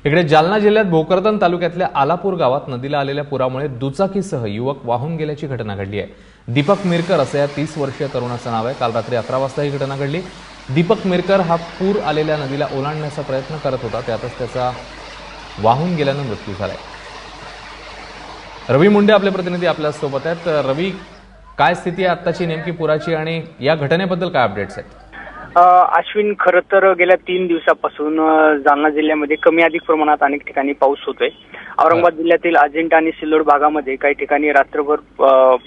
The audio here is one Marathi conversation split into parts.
इकडे जालना जिल्ह्यात भोकरदन तालुक्यातल्या आलापूर गावात नदीला आलेल्या पुरामुळे दुचाकीसह युवक वाहून गेल्याची घटना घडली आहे। दीपक मिरकर असं या 30 वर्षीय तरुणाचं नाव आहे। काल रात्री 11 वाजता ही घटना घडली। दीपक मिरकर हा पूर आलेल्या नदीला ओलांडण्याचा प्रयत्न करत होता, त्यातच त्याचा वाहून गेल्यानं मृत्यू झालाय। रवी मुंडे आपले प्रतिनिधी आपल्या सोबत आहेत। रवी, काय स्थिती आहे आत्ताची नेमकी पुराची आणि या घटनेबद्दल काय अपडेट्स आहेत? अश्विन, खरं तर गेल्या 3 दिवसापासून जालना जिल्ह्यामध्ये कमी अधिक प्रमाणात अनेक ठिकाणी पाऊस होतोय। औरंगाबाद जिल्ह्यातील अजिंठा आणि सिल्लोड भागामध्ये काही ठिकाणी रात्रभर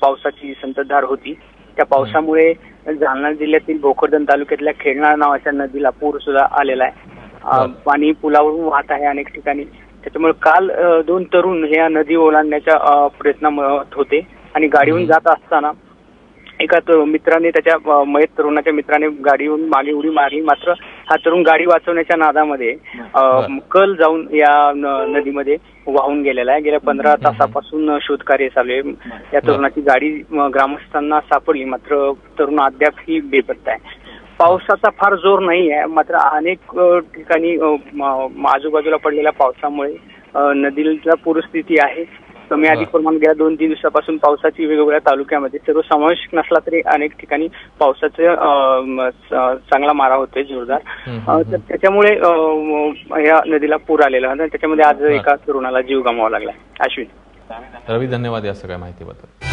पावसाची संततधार होती। त्या पावसामुळे जालना जिल्ह्यातील भोकरदन तालुक्यातल्या खेळणा नावाच्या नदीला पूर सुद्धा आलेला आहे। पाणी पुलावरून वाहत आहे अनेक ठिकाणी। त्याच्यामुळे काल 2 तरुण या नदी ओलांडण्याच्या प्रयत्नात होते आणि गाडीहून जात असताना एका मित्राने, त्याच्या मयत तरुणाच्या मित्राने गाडीहून मागे उडी मारली, मात्र हा तरुण गाडी वाचवण्याच्या नादामध्ये कल जाऊन या नदीमध्ये वाहून गेलेला आहे। गेल्या 15 तासापासून शोधकार्य चालू आहे। या तरुणाची गाडी ग्रामस्थांना सापडली, मात्र तरुण अद्यापही बेपत्ता आहे। पावसाचा फार जोर नाही आहे, मात्र अनेक ठिकाणी आजूबाजूला पडलेल्या पावसामुळे नदीला पूरस्थिती आहे। कमी अधिक प्रमाण गेल्या 2-3 दिवसापासून पावसाची वेगवेगळ्या तालुक्यामध्ये सर्वसमावेश नसला तरी अनेक ठिकाणी पावसाचा चांगला मारा होतोय, जोरदार। तर त्याच्यामुळे या नदीला पूर आलेला आहे। त्याच्यामध्ये आज एका तरुणाला जीव गमवावा लागला। अश्विन, रवी, धन्यवाद या सगळ्या माहितीबद्दल।